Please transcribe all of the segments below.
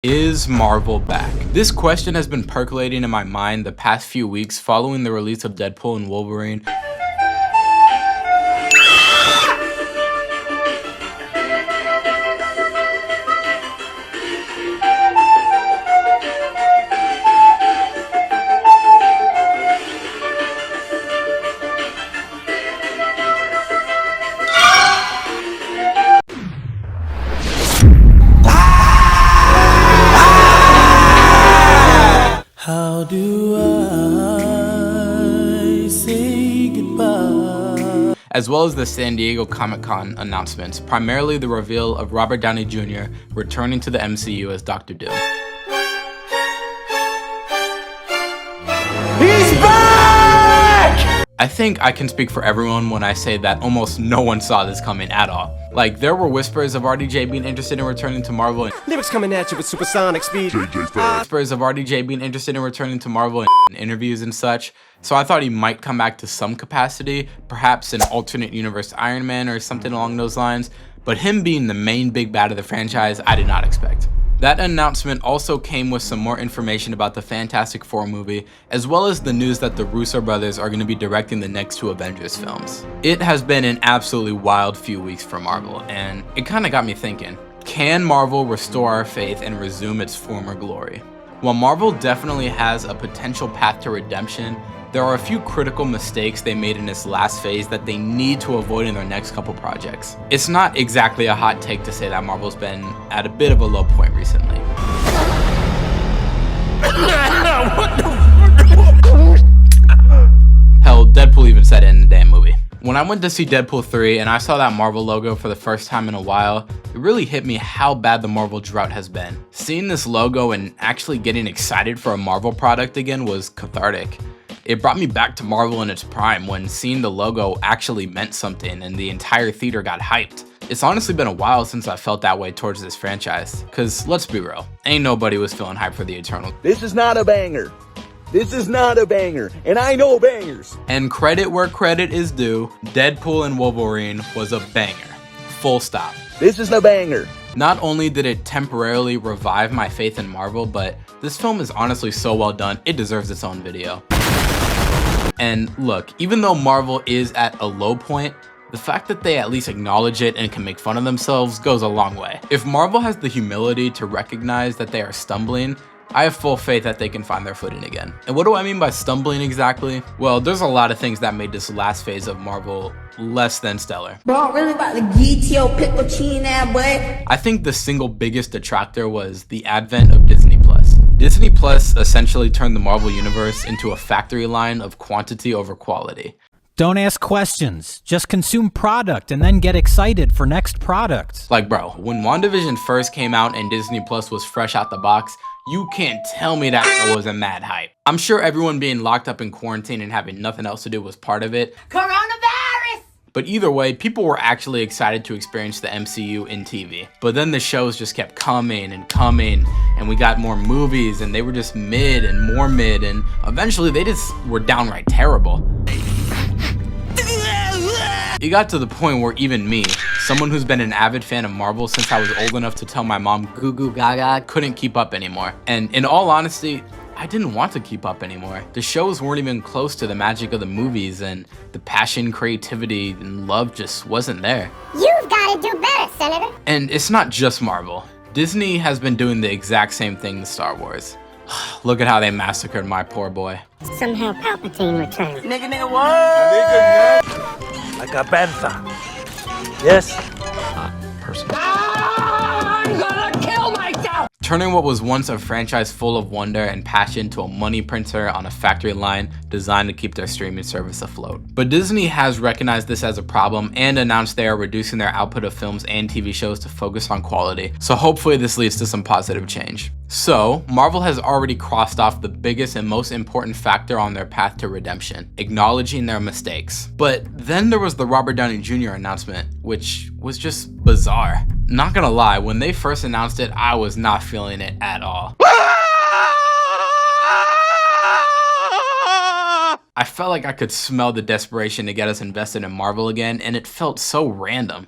Is Marvel back? This question has been percolating in my mind the past few weeks following the release of Deadpool and Wolverine. How do I say goodbye? As well as the San Diego Comic-Con announcements, primarily the reveal of Robert Downey Jr. returning to the MCU as Dr. Doom. He's back! I think I can speak for everyone when I say that almost no one saw this coming at all. Like, there were whispers of RDJ being interested in returning to Marvel and Lyrics coming at you with supersonic speed. whispers of RDJ being interested in returning to Marvel in interviews and such. So I thought he might come back to some capacity, perhaps an alternate universe Iron Man or something along those lines. But him being the main big bad of the franchise, I did not expect. That announcement also came with some more information about the Fantastic Four movie, as well as the news that the Russo brothers are going to be directing the next 2 Avengers films. It has been an absolutely wild few weeks for Marvel, and it kind of got me thinking, can Marvel restore our faith and resume its former glory? While Marvel definitely has a potential path to redemption, there are a few critical mistakes they made in this last phase that they need to avoid in their next couple projects. It's not exactly a hot take to say that Marvel's been at a bit of a low point recently. Hell, Deadpool even said it in the damn movie. When I went to see Deadpool 3 and I saw that Marvel logo for the first time in a while, it really hit me how bad the Marvel drought has been. Seeing this logo and actually getting excited for a Marvel product again was cathartic. It brought me back to Marvel in its prime when seeing the logo actually meant something and the entire theater got hyped. It's honestly been a while since I felt that way towards this franchise, cause let's be real, ain't nobody was feeling hyped for the Eternals. This is not a banger. This is not a banger, and I know bangers. And credit where credit is due, Deadpool and Wolverine was a banger. Full stop. This is a banger. Not only did it temporarily revive my faith in Marvel, but this film is honestly so well done, it deserves its own video. And look, even though Marvel is at a low point, the fact that they at least acknowledge it and can make fun of themselves goes a long way. If Marvel has the humility to recognize that they are stumbling, I have full faith that they can find their footing again. And what do I mean by stumbling exactly? Well, there's a lot of things that made this last phase of Marvel less than stellar. Bro, I'm really about to get your pickle cheese now, boy. I think the single biggest detractor was the advent of Disney Plus. Disney Plus essentially turned the Marvel Universe into a factory line of quantity over quality. Don't ask questions, just consume product and then get excited for next product. Like bro, when WandaVision first came out and Disney Plus was fresh out the box, you can't tell me that was a mad hype. I'm sure everyone being locked up in quarantine and having nothing else to do was part of it. Coronavirus! But either way, people were actually excited to experience the MCU in TV. But then the shows just kept coming and coming, and we got more movies, and they were just mid and more mid, and eventually they just were downright terrible. It got to the point where even me, someone who's been an avid fan of Marvel since I was old enough to tell my mom goo goo gaga, couldn't keep up anymore. And in all honesty, I didn't want to keep up anymore. The shows weren't even close to the magic of the movies, and the passion, creativity, and love just wasn't there. You've got to do better, Senator. And it's not just Marvel. Disney has been doing the exact same thing to Star Wars. Look at how they massacred my poor boy. Somehow Palpatine returned. Nigga, what? Like a bantha. Yes. I'm gonna kill myself! Turning what was once a franchise full of wonder and passion to a money printer on a factory line designed to keep their streaming service afloat. But Disney has recognized this as a problem and announced they are reducing their output of films and TV shows to focus on quality. So hopefully this leads to some positive change. So, Marvel has already crossed off the biggest and most important factor on their path to redemption, acknowledging their mistakes. But then there was the Robert Downey Jr. announcement, which was just bizarre. Not gonna lie, when they first announced it, I was not feeling it at all. I felt like I could smell the desperation to get us invested in Marvel again, and it felt so random.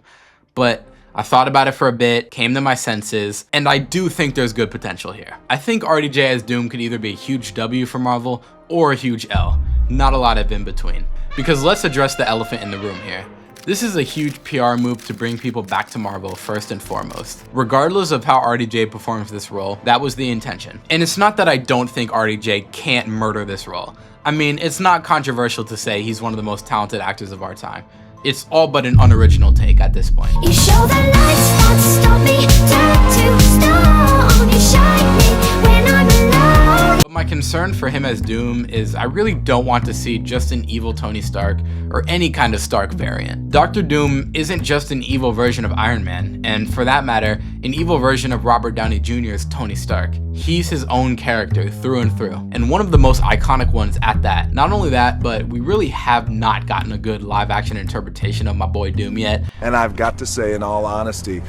But I thought about it for a bit, came to my senses, and I do think there's good potential here. I think RDJ as Doom could either be a huge W for Marvel or a huge L. Not a lot of in between. Because let's address the elephant in the room here. This is a huge PR move to bring people back to Marvel first and foremost. Regardless of how RDJ performs this role, that was the intention. And it's not that I don't think RDJ can't murder this role. I mean, it's not controversial to say he's one of the most talented actors of our time. It's all but an unoriginal take at this point. You show the lights that stop me, turn to stone. You shine me when I'm alone. But my concern for him as Doom is I really don't want to see just an evil Tony Stark or any kind of Stark variant. Dr. Doom isn't just an evil version of Iron Man, and for that matter, an evil version of Robert Downey Jr.'s Tony Stark. He's his own character through and through, and one of the most iconic ones at that. Not only that, but we really have not gotten a good live action interpretation of my boy Doom yet. And I've got to say, in all honesty,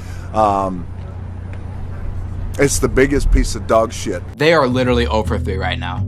it's the biggest piece of dog shit. They are literally 0 for 3 right now.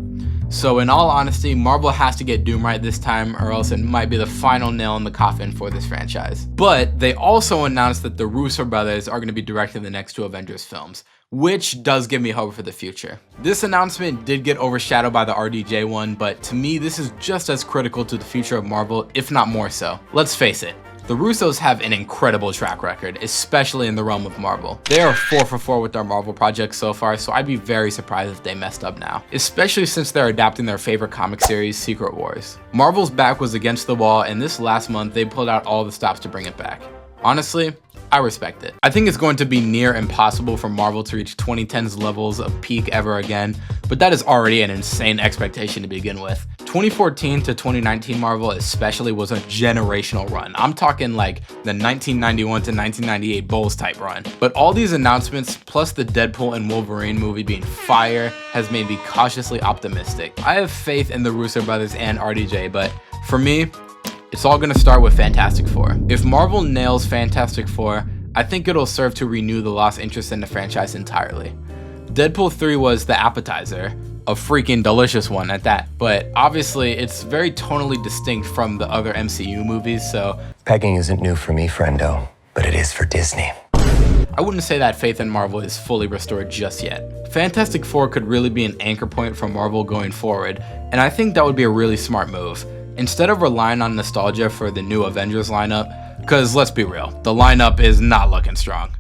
So in all honesty, Marvel has to get Doom right this time, or else it might be the final nail in the coffin for this franchise. But they also announced that the Russo Brothers are going to be directing the next 2 Avengers films, which does give me hope for the future. This announcement did get overshadowed by the RDJ one, but to me this is just as critical to the future of Marvel, if not more so. Let's face it, the Russos have an incredible track record, especially in the realm of Marvel. They are 4 for 4 with their Marvel projects so far, so I'd be very surprised if they messed up now, especially since they're adapting their favorite comic series, Secret Wars. Marvel's back was against the wall, and this last month they pulled out all the stops to bring it back. Honestly, I respect it. I think it's going to be near impossible for Marvel to reach 2010's levels of peak ever again, but that is already an insane expectation to begin with. 2014 to 2019 Marvel especially was a generational run. I'm talking like the 1991 to 1998 Bulls type run. But all these announcements, plus the Deadpool and Wolverine movie being fire, has made me cautiously optimistic. I have faith in the Russo brothers and RDJ, but for me, it's all gonna start with Fantastic Four. If Marvel nails Fantastic Four, I think it'll serve to renew the lost interest in the franchise entirely. Deadpool 3 was the appetizer, a freaking delicious one at that, but obviously it's very tonally distinct from the other MCU movies, so Pegging isn't new for me, friendo, but it is for Disney. I wouldn't say that faith in Marvel is fully restored just yet. Fantastic Four could really be an anchor point for Marvel going forward, and I think that would be a really smart move. Instead of relying on nostalgia for the new Avengers lineup, because let's be real, the lineup is not looking strong.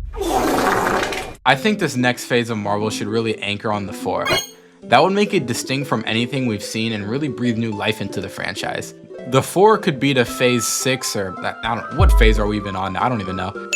I think this next phase of Marvel should really anchor on the Four. That would make it distinct from anything we've seen and really breathe new life into the franchise. The Four could be to phase 6, or I don't know, what phase are we even on now? I don't even know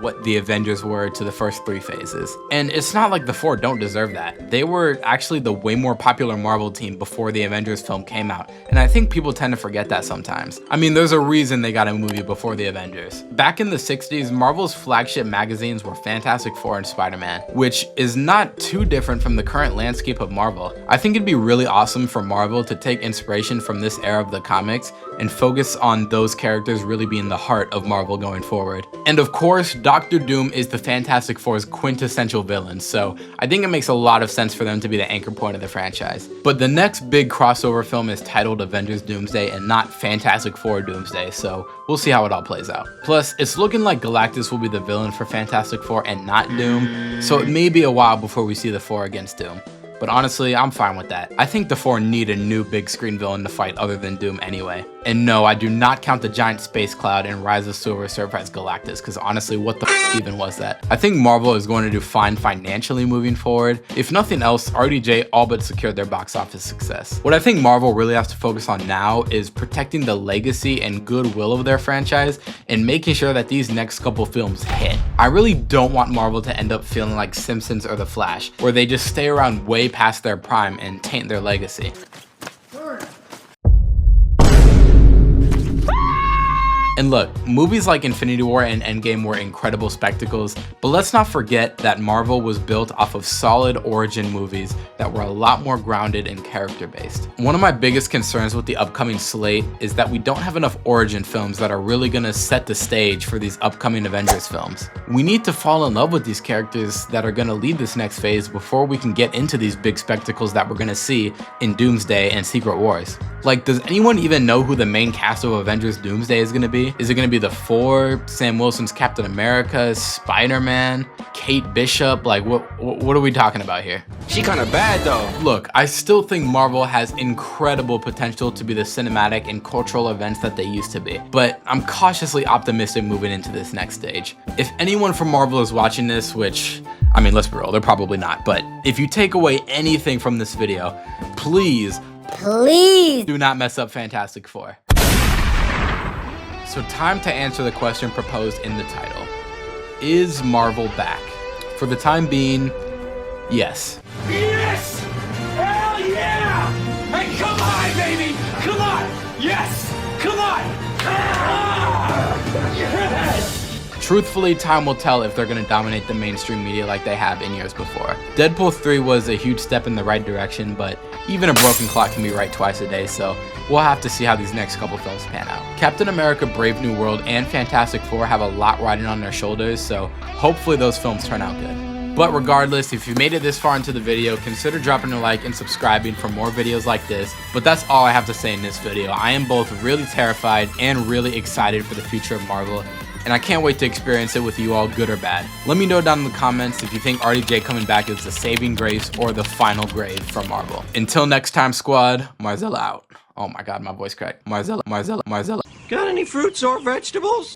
what the Avengers were to the first 3 phases. And it's not like the Four don't deserve that. They were actually the way more popular Marvel team before the Avengers film came out, and I think people tend to forget that sometimes. I mean, there's a reason they got a movie before the Avengers. Back in the 60s, Marvel's flagship magazines were Fantastic Four and Spider-Man, which is not too different from the current landscape of Marvel. I think it'd be really awesome for Marvel to take inspiration from this era of the comics and focus on those characters really being the heart of Marvel going forward. And of course, Dr. Doom is the Fantastic Four's quintessential villain, so I think it makes a lot of sense for them to be the anchor point of the franchise. But the next big crossover film is titled Avengers Doomsday and not Fantastic Four Doomsday, so we'll see how it all plays out. Plus, it's looking like Galactus will be the villain for Fantastic Four and not Doom, so it may be a while before we see the Four against Doom. But honestly, I'm fine with that. I think the Four need a new big screen villain to fight other than Doom anyway. And no, I do not count the giant space cloud in Rise of Silver Surfer as Galactus, because honestly, what the f even was that? I think Marvel is going to do fine financially moving forward. If nothing else, RDJ all but secured their box office success. What I think Marvel really has to focus on now is protecting the legacy and goodwill of their franchise and making sure that these next couple films hit. I really don't want Marvel to end up feeling like Simpsons or The Flash, where they just stay around way past their prime and taint their legacy. And look, movies like Infinity War and Endgame were incredible spectacles, but let's not forget that Marvel was built off of solid origin movies that were a lot more grounded and character-based. One of my biggest concerns with the upcoming slate is that we don't have enough origin films that are really gonna set the stage for these upcoming Avengers films. We need to fall in love with these characters that are gonna lead this next phase before we can get into these big spectacles that we're gonna see in Doomsday and Secret Wars. Like, does anyone even know who the main cast of Avengers Doomsday is gonna be? 3? Is it gonna be the 4? Sam Wilson's Captain America, Spider-Man, Kate Bishop? Like, what are we talking about here? She kinda bad though. Look, I still think Marvel has incredible potential to be the cinematic and cultural events that they used to be, but I'm cautiously optimistic moving into this next stage. If anyone from Marvel is watching this, which, I mean, let's be real, they're probably not, but if you take away anything from this video, please do not mess up Fantastic Four. So time to answer the question proposed in the title. Is Marvel back? For the time being, yes. Yes! Hell yeah! Hey, come on, baby! Come on! Yes! Come on! Yes! Truthfully, time will tell if they're gonna dominate the mainstream media like they have in years before. Deadpool 3 was a huge step in the right direction, but even a broken clock can be right twice a day, so we'll have to see how these next couple films pan out. Captain America, Brave New World, and Fantastic Four have a lot riding on their shoulders, so hopefully those films turn out good. But regardless, if you made it this far into the video, consider dropping a like and subscribing for more videos like this. But that's all I have to say in this video. I am both really terrified and really excited for the future of Marvel, and I can't wait to experience it with you all, good or bad. Let me know down in the comments if you think RDJ coming back is the saving grace or the final grade from Marvel. Until next time, squad, Marzella out. Oh my god, my voice cracked. Marzella. Got any fruits or vegetables?